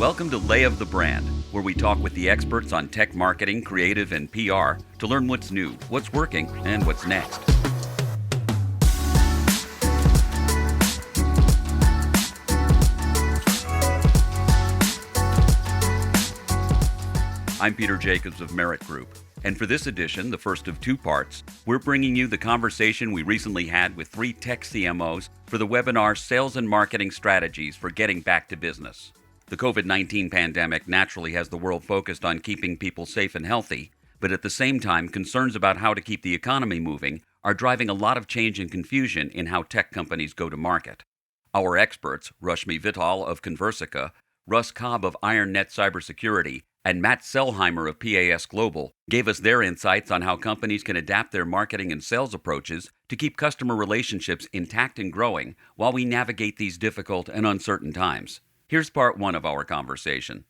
Welcome to Lay of the Brand, where we talk with the experts on tech marketing, creative, and PR to learn what's new, what's working, and what's next. I'm Peter Jacobs of Merit Group, and for this edition, the first of two parts, we're bringing you the conversation we recently had with 3 tech CMOs for the webinar Sales and Marketing Strategies for Getting Back to Business. The COVID-19 pandemic naturally has the world focused on keeping people safe and healthy, but at the same time, concerns about how to keep the economy moving are driving a lot of change and confusion in how tech companies go to market. Our experts, Rashmi Vittal of Conversica, Russ Cobb of IronNet Cybersecurity, and Matt Selheimer of PAS Global gave us their insights on how companies can adapt their marketing and sales approaches to keep customer relationships intact and growing while we navigate these difficult and uncertain times. Here's part 1 of our conversation.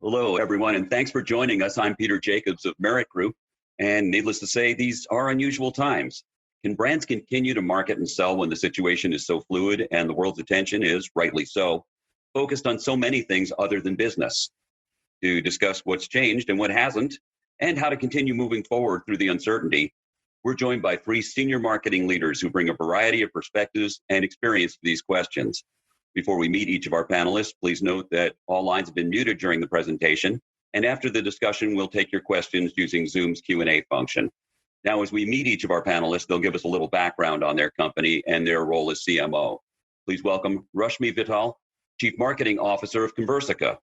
Hello, everyone, and thanks for joining us. I'm Peter Jacobs of Merit Group, and needless to say, these are unusual times. Can brands continue to market and sell when the situation is so fluid and the world's attention is, rightly so, focused on so many things other than business? To discuss what's changed and what hasn't, and how to continue moving forward through the uncertainty, we're joined by 3 senior marketing leaders who bring a variety of perspectives and experience to these questions. Before we meet each of our panelists, please note that all lines have been muted during the presentation, and after the discussion, we'll take your questions using Zoom's Q&A function. Now, as we meet each of our panelists, they'll give us a little background on their company and their role as CMO. Please welcome Rashmi Vittal, Chief Marketing Officer of Conversica.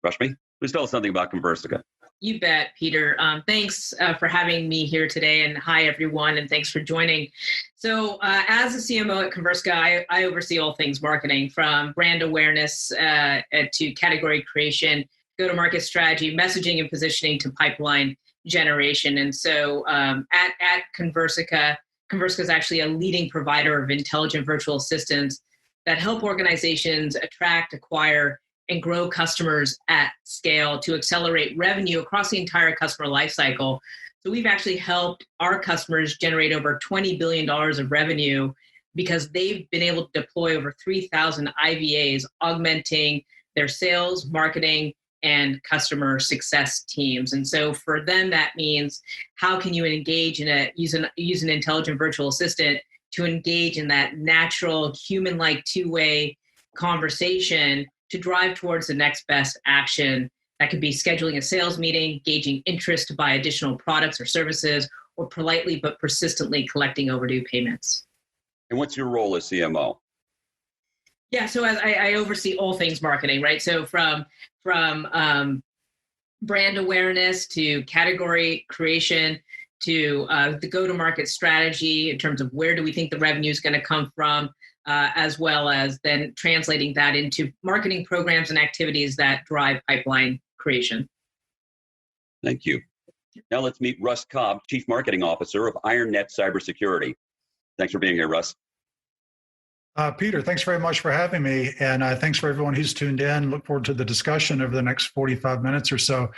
Rashmi, please tell us something about Conversica. You bet, Peter. Thanks for having me here today, and hi, everyone, and thanks for joining. So as a CMO at Conversica, I oversee all things marketing, from brand awareness to category creation, go-to-market strategy, messaging and positioning, to pipeline generation. And so at Conversica, Conversica is actually a leading provider of intelligent virtual assistants that help organizations attract, acquire, and grow customers at scale to accelerate revenue across the entire customer lifecycle. So we've actually helped our customers generate over $20 billion of revenue because they've been able to deploy over 3,000 IVAs, augmenting their sales, marketing, and customer success teams. And so for them, that means how can you engage in use an intelligent virtual assistant to engage in that natural, human-like two-way conversation to drive towards the next best action. That could be scheduling a sales meeting, gauging interest to buy additional products or services, or politely but persistently collecting overdue payments. And what's your role as CMO? Yeah, so as I oversee all things marketing, right? So from brand awareness to category creation to the go-to-market strategy in terms of where do we think the revenue is going to come from, as well as then translating that into marketing programs and activities that drive pipeline creation. Thank you. Now let's meet Russ Cobb, Chief Marketing Officer of IronNet Cybersecurity. Thanks for being here, Russ. Peter, thanks very much for having me, and thanks for everyone who's tuned in. Look forward to the discussion over the next 45 minutes or so.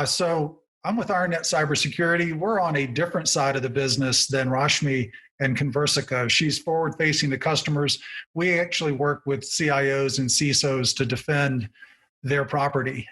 So I'm with IronNet Cybersecurity. We're on a different side of the business than Rashmi and Conversica. She's forward-facing to customers. We actually work with CIOs and CISOs to defend their property.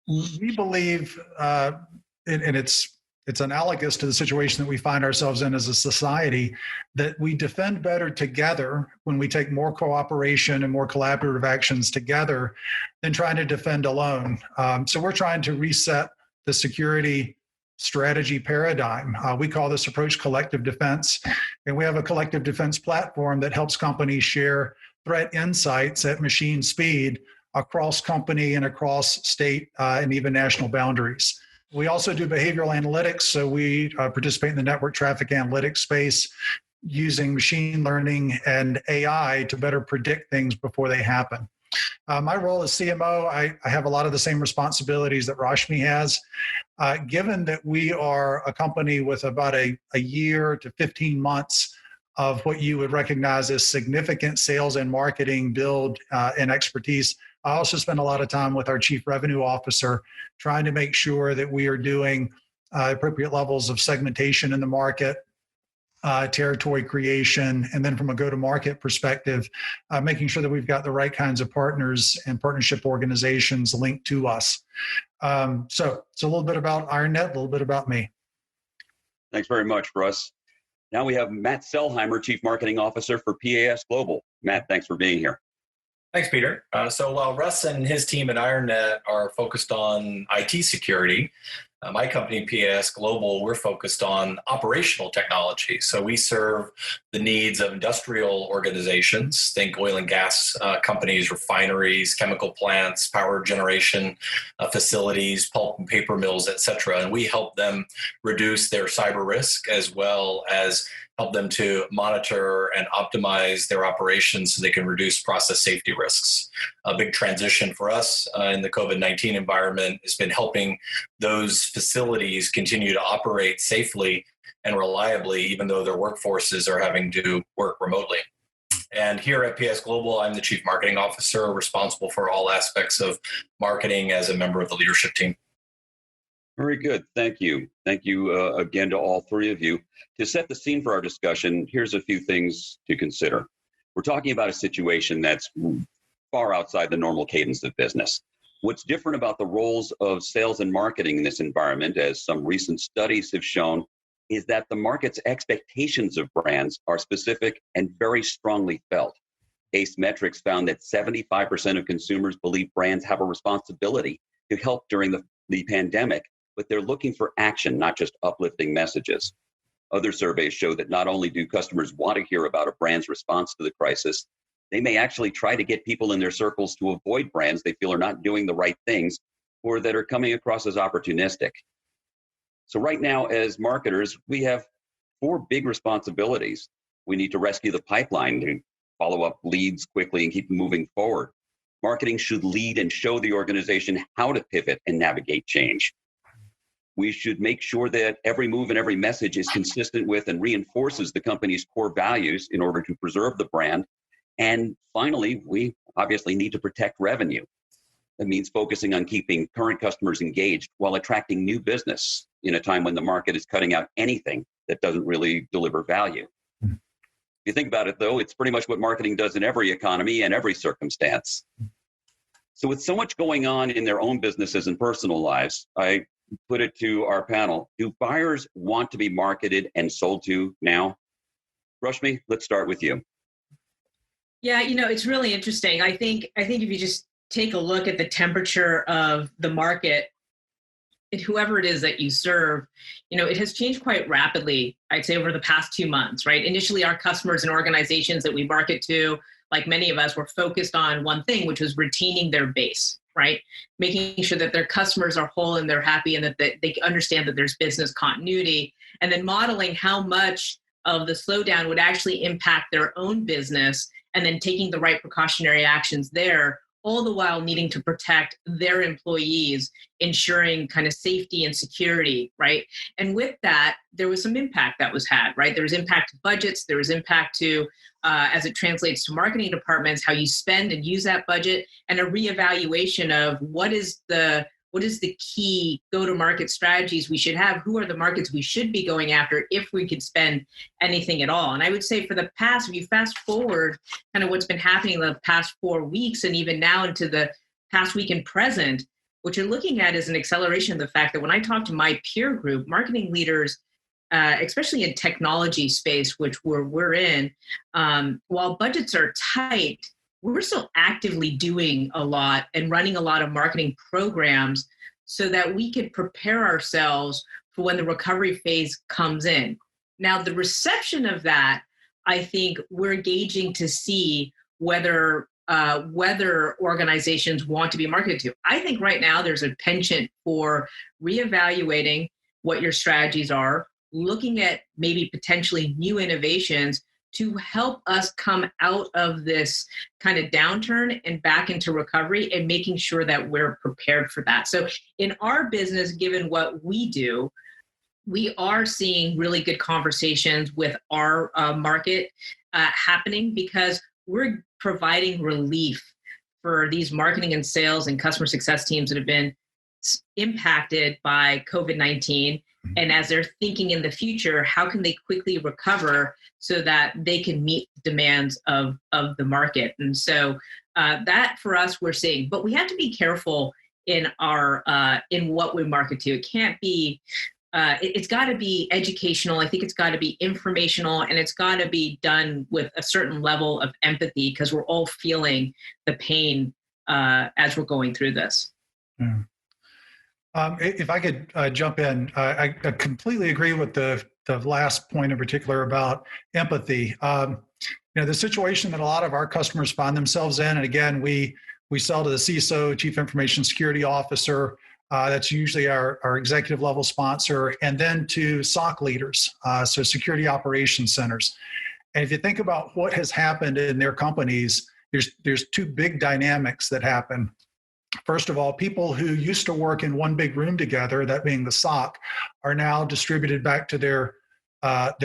We believe, and it's analogous to the situation that we find ourselves in as a society, that we defend better together when we take more cooperation and more collaborative actions together than trying to defend alone. So we're trying to reset the security strategy paradigm. We call this approach collective defense, and we have a collective defense platform that helps companies share threat insights at machine speed across company and across state and even national boundaries. We also do behavioral analytics, so we participate in the network traffic analytics space using machine learning and AI to better predict things before they happen. My role as CMO, I have a lot of the same responsibilities that Rashmi has. Given that we are a company with about a year to 15 months of what you would recognize as significant sales and marketing build and expertise, I also spend a lot of time with our Chief Revenue Officer trying to make sure that we are doing appropriate levels of segmentation in the market, territory creation, and then from a go-to-market perspective, making sure that we've got the right kinds of partners and partnership organizations linked to us. So it's a little bit about IronNet, a little bit about me. Thanks very much, Russ. Now we have Matt Selheimer, Chief Marketing Officer for PAS Global. Matt, thanks for being here. Thanks, Peter. So while Russ and his team at IronNet are focused on IT security, my company, PAS Global, we're focused on operational technology. So we serve the needs of industrial organizations, think oil and gas companies, refineries, chemical plants, power generation facilities, pulp and paper mills, et cetera. And we help them reduce their cyber risk as well as help them to monitor and optimize their operations so they can reduce process safety risks. A big transition for us in the COVID-19 environment has been helping those facilities continue to operate safely and reliably, even though their workforces are having to work remotely. And here at PS Global, I'm the Chief Marketing Officer, responsible for all aspects of marketing as a member of the leadership team. Very good. Thank you. Thank you again to all three of you. To set the scene for our discussion, here's a few things to consider. We're talking about a situation that's far outside the normal cadence of business. What's different about the roles of sales and marketing in this environment, as some recent studies have shown, is that the market's expectations of brands are specific and very strongly felt. ACE Metrics found that 75% of consumers believe brands have a responsibility to help during the pandemic, but they're looking for action, not just uplifting messages. Other surveys show that not only do customers want to hear about a brand's response to the crisis, they may actually try to get people in their circles to avoid brands they feel are not doing the right things or that are coming across as opportunistic. So right now, as marketers, we have four big responsibilities. We need to rescue the pipeline to follow up leads quickly and keep moving forward. Marketing should lead and show the organization how to pivot and navigate change. We should make sure that every move and every message is consistent with and reinforces the company's core values in order to preserve the brand. And finally, we obviously need to protect revenue. That means focusing on keeping current customers engaged while attracting new business in a time when the market is cutting out anything that doesn't really deliver value. If you think about it, though, it's pretty much what marketing does in every economy and every circumstance. So with so much going on in their own businesses and personal lives, I put it to our panel, do buyers want to be marketed and sold to now? Rashmi, let's start with you. Yeah, it's really interesting. I think if you just take a look at the temperature of the market, and whoever it is that you serve, it has changed quite rapidly, I'd say, over the past 2 months, right? Initially, our customers and organizations that we market to, like many of us, were focused on one thing, which was retaining their base, right? Making sure that their customers are whole and they're happy and that they understand that there's business continuity, and then modeling how much of the slowdown would actually impact their own business, and then taking the right precautionary actions there, all the while needing to protect their employees, ensuring kind of safety and security, right? And with that, there was some impact that was had, right? There was impact to budgets, there was impact to, as it translates to marketing departments, how you spend and use that budget, and a reevaluation of what is the key go-to-market strategies we should have, who are the markets we should be going after if we could spend anything at all. And I would say for the past, if you fast forward kind of what's been happening the past 4 weeks and even now into the past week and present, what you're looking at is an acceleration of the fact that when I talk to my peer group, marketing leaders, especially in technology space, which we're in, while budgets are tight, we're still actively doing a lot and running a lot of marketing programs so that we could prepare ourselves for when the recovery phase comes in. Now, the reception of that, I think we're gauging to see whether organizations want to be marketed to. I think right now there's a penchant for reevaluating what your strategies are, looking at maybe potentially new innovations to help us come out of this kind of downturn and back into recovery, and making sure that we're prepared for that. So in our business, given what we do, we are seeing really good conversations with our market happening, because we're providing relief for these marketing and sales and customer success teams that have been impacted by COVID-19. And as they're thinking in the future, how can they quickly recover so that they can meet the demands of the market? And so that for us, we're seeing, but we have to be careful in our in what we market to. It can't be, it's got to be educational. I think it's got to be informational, and it's got to be done with a certain level of empathy, because we're all feeling the pain as we're going through this. Yeah. If I could jump in, I completely agree with the last point in particular about empathy. The situation that a lot of our customers find themselves in, and again, we sell to the CISO, Chief Information Security Officer. That's usually our executive level sponsor, and then to SOC leaders, so security operations centers. And if you think about what has happened in their companies, there's two big dynamics that happen. First of all, people who used to work in one big room together, that being the SOC, are now distributed back to their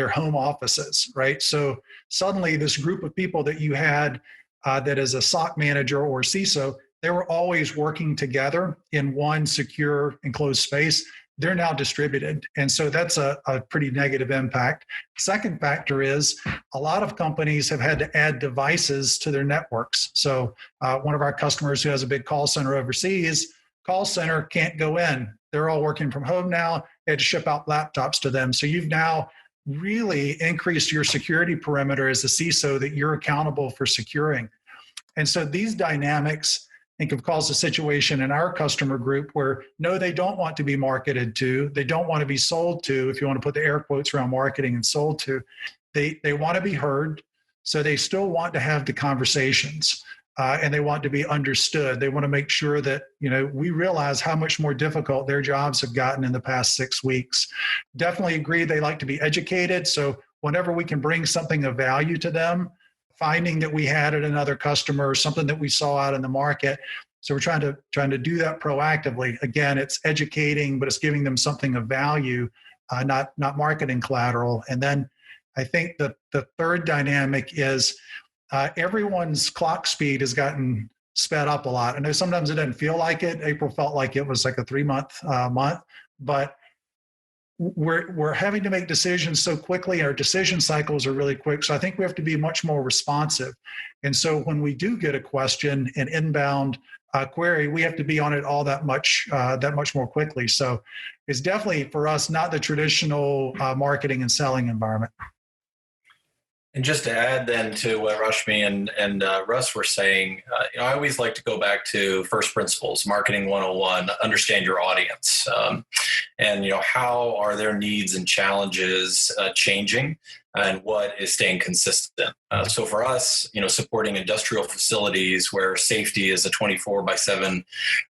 home offices, right? So suddenly this group of people that you had that is a SOC manager or CISO, they were always working together in one secure enclosed space. They're now distributed. And so that's a pretty negative impact. Second factor is a lot of companies have had to add devices to their networks. So one of our customers who has a big call center overseas, call center can't go in. They're all working from home now. They had to ship out laptops to them. So you've now really increased your security perimeter as a CISO that you're accountable for securing. And so these dynamics, I think, have caused a situation in our customer group where, no, they don't want to be marketed to. They don't want to be sold to, if you want to put the air quotes around marketing and sold to. They want to be heard. So they still want to have the conversations and they want to be understood. They want to make sure that, we realize how much more difficult their jobs have gotten in the past 6 weeks. Definitely agree they like to be educated. So whenever we can bring something of value to them, finding that we had at another customer or something that we saw out in the market. So we're trying to do that proactively. Again, it's educating, but it's giving them something of value, not marketing collateral. And then I think the third dynamic is everyone's clock speed has gotten sped up a lot. I know sometimes it doesn't feel like it. April felt like it was like a 3-month month, but we're having to make decisions so quickly. Our decision cycles are really quick. So I think we have to be much more responsive. And so when we do get a question, an inbound query, we have to be on it all that much more quickly. So it's definitely for us not the traditional marketing and selling environment. And just to add then to what Rashmi and Russ were saying, I always like to go back to first principles, marketing 101, understand your audience. And how are their needs and challenges changing, and what is staying consistent. So for us, supporting industrial facilities where safety is a 24/7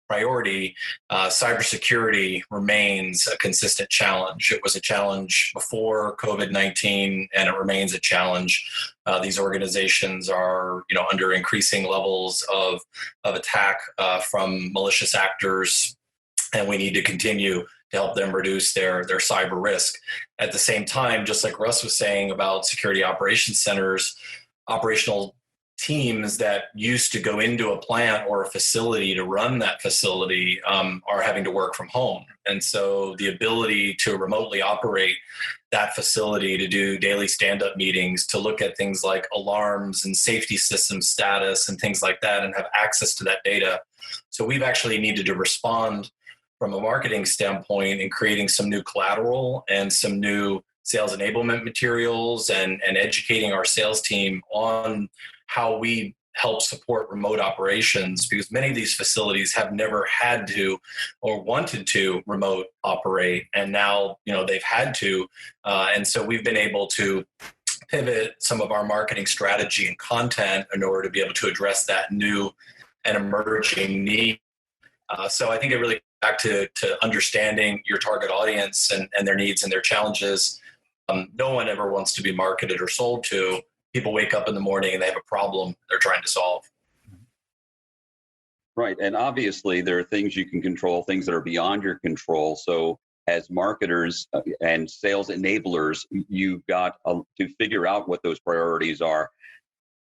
priority, cybersecurity remains a consistent challenge. It was a challenge before COVID-19, and it remains a challenge. These organizations are, under increasing levels of attack from malicious actors, and we need to continue to help them reduce their cyber risk. At the same time, just like Russ was saying about security operations centers, operational teams that used to go into a plant or a facility to run that facility are having to work from home. And so the ability to remotely operate that facility, to do daily stand-up meetings, to look at things like alarms and safety system status and things like that, and have access to that data. So we've actually needed to respond from a marketing standpoint in creating some new collateral and some new sales enablement materials and educating our sales team on how we help support remote operations, because many of these facilities have never had to or wanted to remote operate, and now they've had to, and so we've been able to pivot some of our marketing strategy and content in order to be able to address that new and emerging need. So I think it really back to understanding your target audience and their needs and their challenges. No one ever wants to be marketed or sold to. People wake up in the morning and they have a problem they're trying to solve. Right. And obviously there are things you can control, things that are beyond your control. So as marketers and sales enablers, you've got to figure out what those priorities are.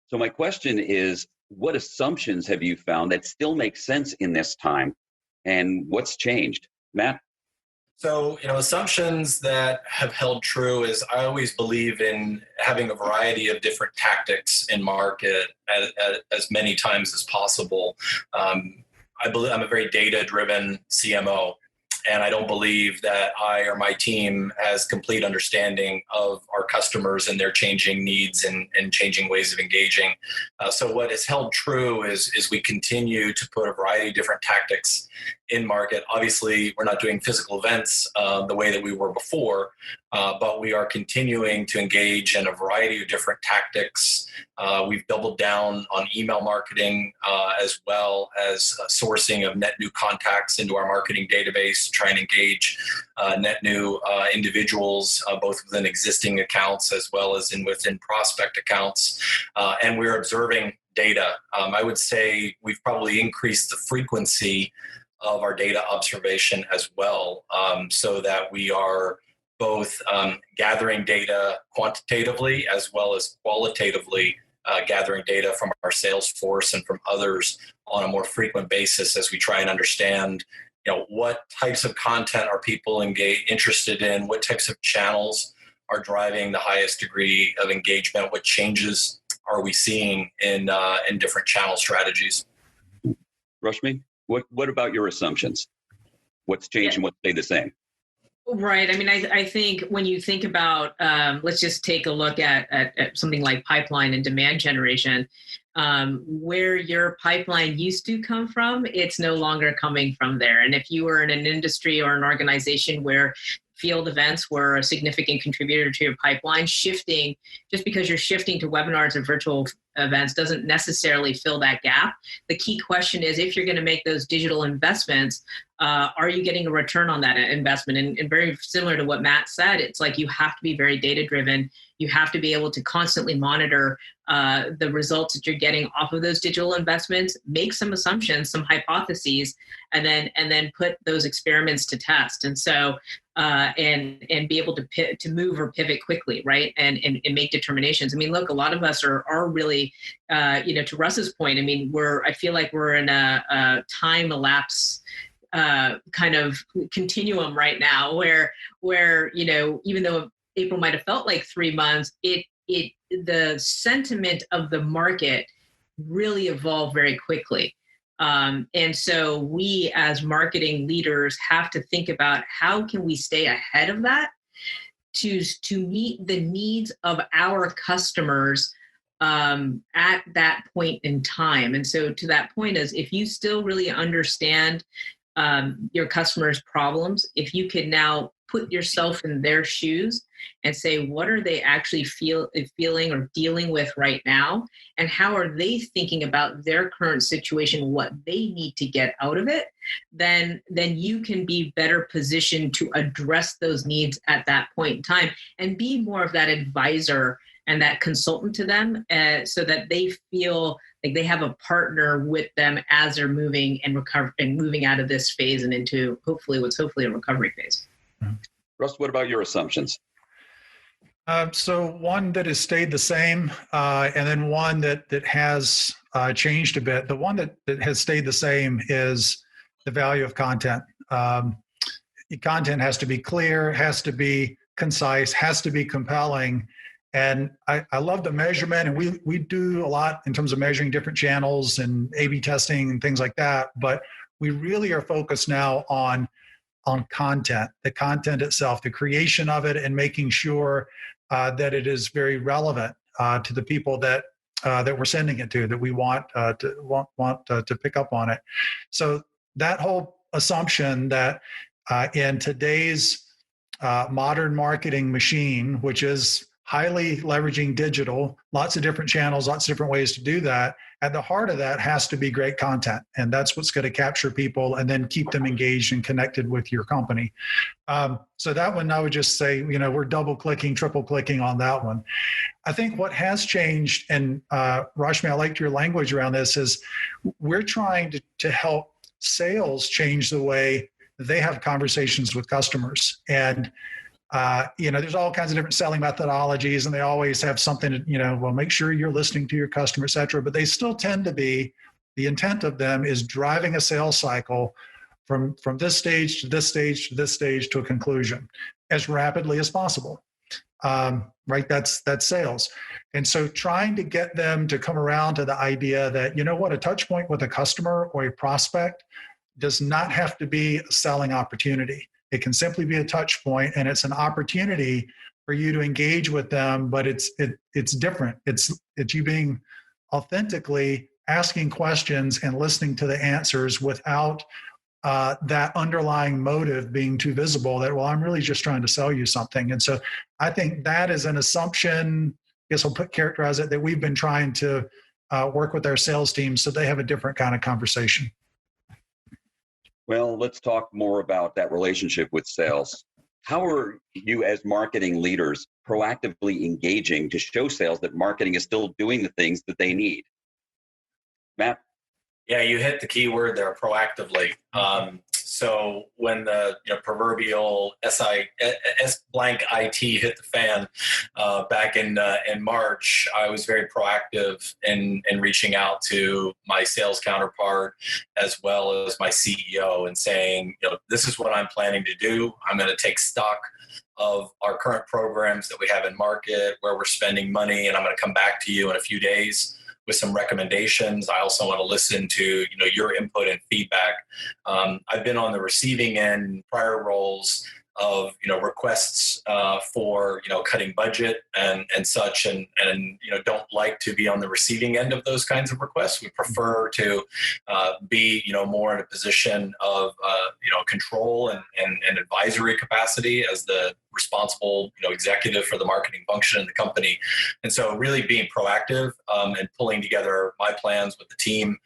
So my question is, what assumptions have you found that still make sense in this time? And what's changed? Matt? So, assumptions that have held true is I always believe in having a variety of different tactics in market as many times as possible. I believe I'm a very data-driven CMO, and I don't believe that I or my team has complete understanding of our customers and their changing needs and changing ways of engaging. So what has held true is we continue to put a variety of different tactics in market. Obviously, we're not doing physical events the way that we were before, but we are continuing to engage in a variety of different tactics. We've doubled down on email marketing as well as sourcing of net new contacts into our marketing database, trying to engage net new individuals, both within existing accounts as well as within prospect accounts. And we're observing data. I would say we've probably increased the frequency of our data observation as well, so that we are both gathering data quantitatively as well as qualitatively, gathering data from our sales force and from others on a more frequent basis as we try and understand, what types of content are people interested in, what types of channels are driving the highest degree of engagement, what changes are we seeing in different channel strategies. Rashmi, what about your assumptions? What's changed and what stayed the same? Right. I mean, I think when you think about, let's just take a look at something like pipeline and demand generation, where your pipeline used to come from, it's no longer coming from there. And if you were in an industry or an organization where field events were a significant contributor to your pipeline, shifting, just because you're shifting to webinars or virtual events doesn't necessarily fill that gap. The key question is, if you're going to make those digital investments, are you getting a return on that investment? And very similar to what Matt said, it's like you have to be very data-driven. You have to be able to constantly monitor the results that you're getting off of those digital investments, make some assumptions, some hypotheses, and then put those experiments to test. And so, and be able to move or pivot quickly, right? And make determinations. I mean, look, a lot of us are really, to Russ's point, I mean, I feel like we're in a time elapse kind of continuum right now where, even though April might have felt like 3 months, the sentiment of the market really evolved very quickly. And so we as marketing leaders have to think about how can we stay ahead of that to meet the needs of our customers at that point in time. And so to that point is, if you still really understand your customers' problems, if you can now put yourself in their shoes and say, what are they actually feeling or dealing with right now? And how are they thinking about their current situation, what they need to get out of it? Then you can be better positioned to address those needs at that point in time and be more of that advisor and that consultant to them, so that they feel like they have a partner with them as they're moving and moving out of this phase and into hopefully a recovery phase. Russ, what about your assumptions? So one that has stayed the same, and then one that has changed a bit. The one that has stayed the same is the value of content. The content has to be clear, has to be concise, has to be compelling. And I love the measurement, and we do a lot in terms of measuring different channels and A/B testing and things like that. But we really are focused now on content, the content itself, the creation of it, and making sure that it is very relevant to the people that we're sending it to, that we want to pick up on it. So that whole assumption that in today's modern marketing machine, which is highly leveraging digital, lots of different channels, lots of different ways to do that. At the heart of that has to be great content. And that's what's going to capture people and then keep them engaged and connected with your company. So that one, I would just say, we're double clicking, triple clicking on that one. I think what has changed, and Rashmi, I liked your language around this, is we're trying to help sales change the way they have conversations with customers. And there's all kinds of different selling methodologies, and they always have something, well, make sure you're listening to your customer, et cetera. But they still tend to be, the intent of them is driving a sales cycle from this stage to this stage to this stage to a conclusion as rapidly as possible. Right? That's sales. And so trying to get them to come around to the idea that, you know what, a touch point with a customer or a prospect does not have to be a selling opportunity. It can simply be a touch point, and it's an opportunity for you to engage with them, but it's different. It's you being authentically asking questions and listening to the answers without that underlying motive being too visible that, well, I'm really just trying to sell you something. And so I think that is an assumption, I guess I'll characterize it, that we've been trying to work with our sales team so they have a different kind of conversation. Well, let's talk more about that relationship with sales. How are you as marketing leaders proactively engaging to show sales that marketing is still doing the things that they need? Matt? Yeah, you hit the key word there, proactively. So when the proverbial S blank IT hit the fan back in March, I was very proactive in reaching out to my sales counterpart as well as my CEO and saying, this is what I'm planning to do. I'm going to take stock of our current programs that we have in market, where we're spending money, and I'm going to come back to you in a few days with some recommendations. I also want to listen to your input and feedback. I've been on the receiving end in prior roles of requests for cutting budget and such, and don't like to be on the receiving end of those kinds of requests. We prefer to be more in a position of control and advisory capacity as the responsible executive for the marketing function in the company. And so really being proactive and pulling together my plans with the team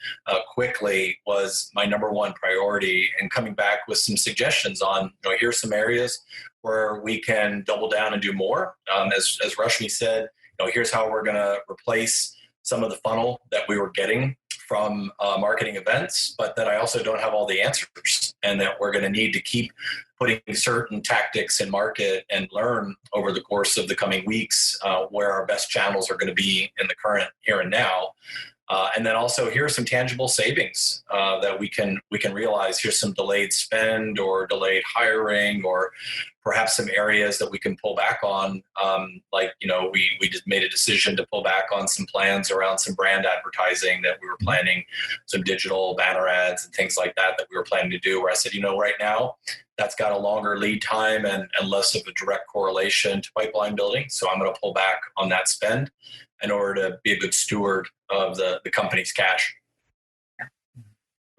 quickly was my number one priority, and coming back with some suggestions on here's some areas where we can double down and do more. As Rashmi said, here's how we're going to replace some of the funnel that we were getting from marketing events, but that I also don't have all the answers, and that we're going to need to keep putting certain tactics in market and learn over the course of the coming weeks where our best channels are going to be in the current here and now. And then also here are some tangible savings that we can realize. Here's some delayed spend or delayed hiring, or perhaps some areas that we can pull back on. We just made a decision to pull back on some plans around some brand advertising that we were planning, some digital banner ads and things like that we were planning to do, where I said, right now that's got a longer lead time and less of a direct correlation to pipeline building. So I'm going to pull back on that spend in order to be a good steward of the company's cash.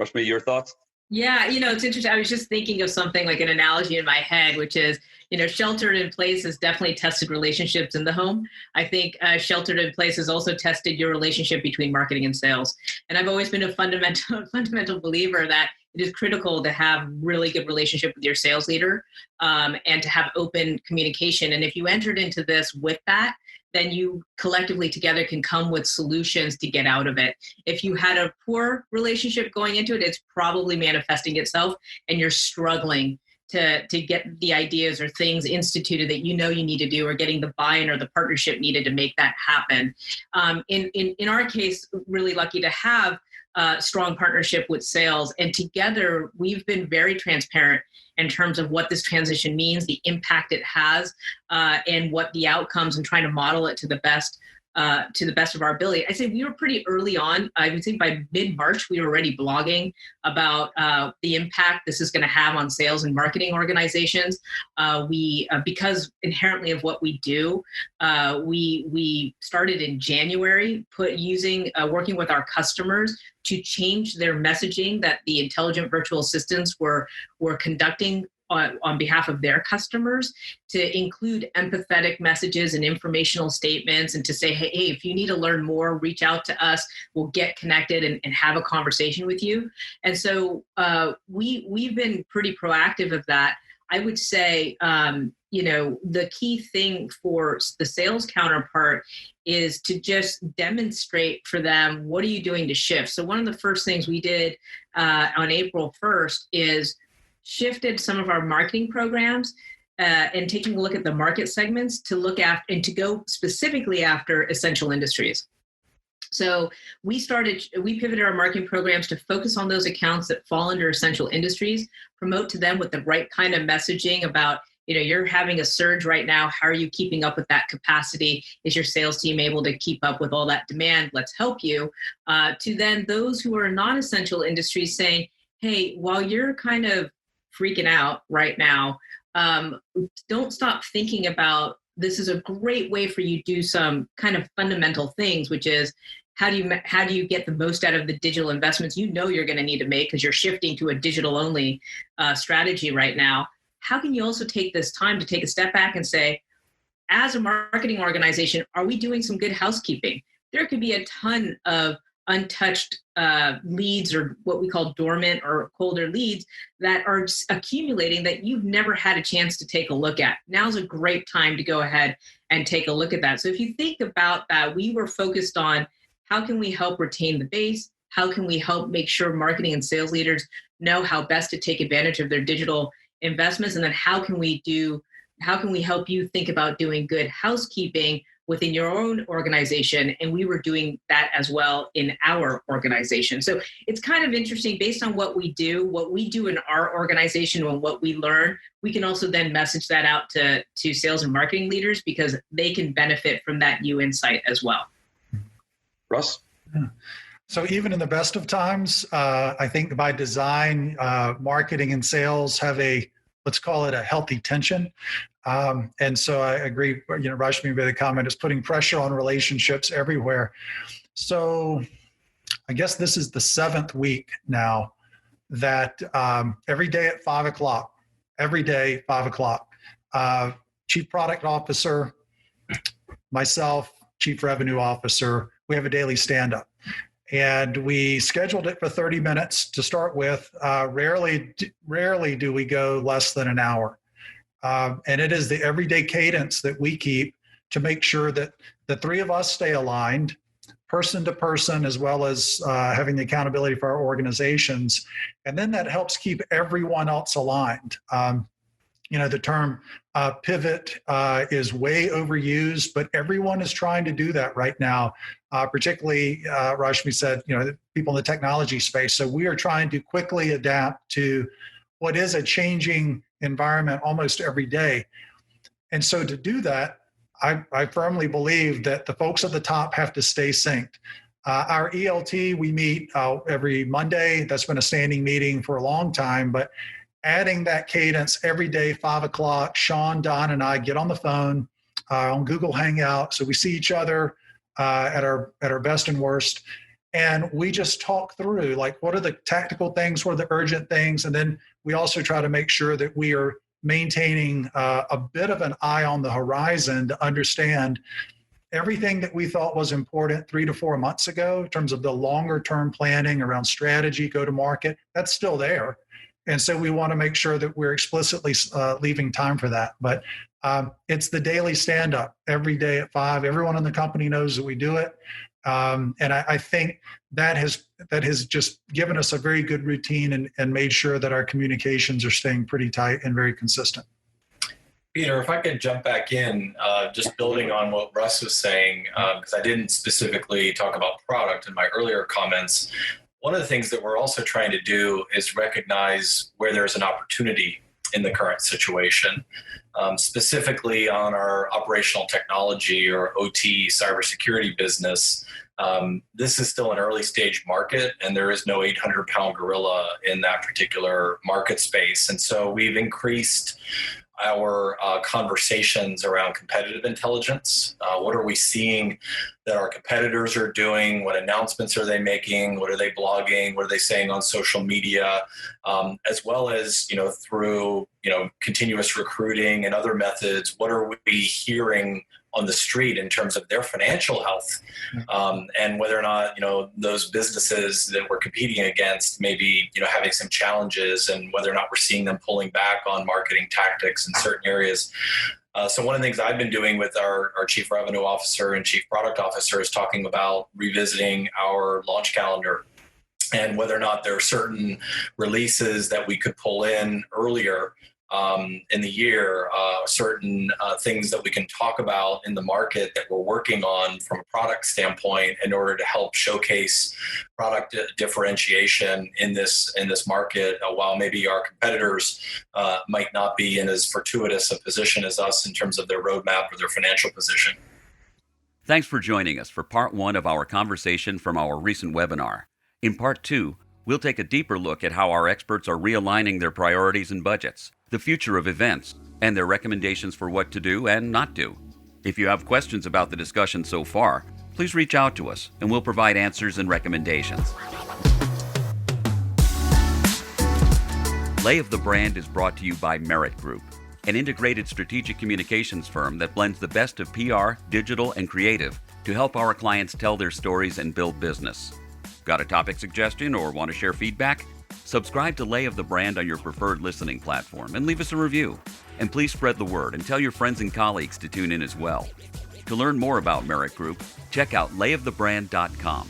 Rashmi, your thoughts? Yeah, it's interesting. I was just thinking of something like an analogy in my head, which is, sheltered in place has definitely tested relationships in the home. I think sheltered in place has also tested your relationship between marketing and sales. And I've always been a fundamental believer that it is critical to have really good relationship with your sales leader and to have open communication. And if you entered into this with that, then you collectively together can come with solutions to get out of it. If you had a poor relationship going into it, it's probably manifesting itself, and you're struggling to get the ideas or things instituted that you need to do, or getting the buy-in or the partnership needed to make that happen. In our case, really lucky to have strong partnership with sales, and together we've been very transparent in terms of what this transition means, the impact it has, and what the outcomes, and trying to model it to the best of our ability. I'd say we were pretty early on. I would say by mid-March, we were already blogging about the impact this is going to have on sales and marketing organizations. Because inherently of what we do, we started in January, working with our customers to change their messaging that the intelligent virtual assistants were conducting on behalf of their customers, to include empathetic messages and informational statements, and to say, hey, if you need to learn more, reach out to us. We'll get connected and have a conversation with you. And so we've been pretty proactive of that. I would say, the key thing for the sales counterpart is to just demonstrate for them, what are you doing to shift? So one of the first things we did on April 1st is shifted some of our marketing programs and taking a look at the market segments to look at and to go specifically after essential industries. So we pivoted our marketing programs to focus on those accounts that fall under essential industries, promote to them with the right kind of messaging about, you're having a surge right now. How are you keeping up with that capacity? Is your sales team able to keep up with all that demand? Let's help you. To then those who are non-essential industries saying, hey, while you're kind of freaking out right now, don't stop thinking about, this is a great way for you to do some kind of fundamental things, which is how do you get the most out of the digital investments you're going to need to make because you're shifting to a digital only strategy right now. How can you also take this time to take a step back and say, as a marketing organization, are we doing some good housekeeping? There could be a ton of untouched leads, or what we call dormant or colder leads, that are accumulating that you've never had a chance to take a look at. Now's a great time to go ahead and take a look at that. So if you think about that, we were focused on how can we help retain the base? How can we help make sure marketing and sales leaders know how best to take advantage of their digital investments? And then how can we help you think about doing good housekeeping within your own organization? And we were doing that as well in our organization. So it's kind of interesting, based on what we do in our organization and what we learn, we can also then message that out to sales and marketing leaders, because they can benefit from that new insight as well. Russ? Yeah. So even in the best of times, I think by design, marketing and sales have let's call it a healthy tension. And so I agree, Rashmi, with the comment, is putting pressure on relationships everywhere. So I guess this is the 7th week now that every day at 5 o'clock, Chief Product Officer, myself, Chief Revenue Officer, we have a daily stand-up. And we scheduled it for 30 minutes to start with. Rarely do we go less than an hour. And it is the everyday cadence that we keep to make sure that the three of us stay aligned, person to person, as well as having the accountability for our organizations. And then that helps keep everyone else aligned. The term pivot is way overused, but everyone is trying to do that right now. Particularly, Rashmi said, people in the technology space. So we are trying to quickly adapt to what is a changing environment almost every day. And so to do that, I firmly believe that the folks at the top have to stay synced. Our ELT, we meet every Monday. That's been a standing meeting for a long time, but adding that cadence every day, 5 o'clock, Sean, Don, and I get on the phone on Google Hangout. So we see each other at our best and worst. And we just talk through, like, what are the tactical things, what are the urgent things? And then we also try to make sure that we are maintaining a bit of an eye on the horizon to understand everything that we thought was important 3 to 4 months ago in terms of the longer term planning around strategy, go to market. That's still there. And so we want to make sure that we're explicitly leaving time for that. But it's the daily stand-up every day at 5. Everyone in the company knows that we do it. And I think that has just given us a very good routine and made sure that our communications are staying pretty tight and very consistent. Peter, if I could jump back in, just building on what Russ was saying, because I didn't specifically talk about product in my earlier comments. One of the things that we're also trying to do is recognize where there's an opportunity in the current situation, specifically on our operational technology or OT cybersecurity business. This is still an early stage market, and there is no 800-pound gorilla in that particular market space. And so we've increased our conversations around competitive intelligence. What are we seeing that our competitors are doing? What announcements are they making? What are they blogging? What are they saying on social media? As well as, through, continuous recruiting and other methods, what are we hearing on the street in terms of their financial health, and whether or not, those businesses that we're competing against maybe, having some challenges, and whether or not we're seeing them pulling back on marketing tactics in certain areas. So one of the things I've been doing with our Chief Revenue Officer and Chief Product Officer is talking about revisiting our launch calendar and whether or not there are certain releases that we could pull in earlier in the year, certain things that we can talk about in the market that we're working on from a product standpoint in order to help showcase product differentiation in this market, while maybe our competitors might not be in as fortuitous a position as us in terms of their roadmap or their financial position. Thanks for joining us for part 1 of our conversation from our recent webinar. In part 2, we'll take a deeper look at how our experts are realigning their priorities and budgets, the future of events, and their recommendations for what to do and not do. If you have questions about the discussion so far, please reach out to us and we'll provide answers and recommendations. Lay of the Brand is brought to you by Merit Group, an integrated strategic communications firm that blends the best of PR, digital, and creative to help our clients tell their stories and build business. Got a topic suggestion or want to share feedback? Subscribe to Lay of the Brand on your preferred listening platform and leave us a review. And please spread the word and tell your friends and colleagues to tune in as well. To learn more about Merit Group, check out layofthebrand.com.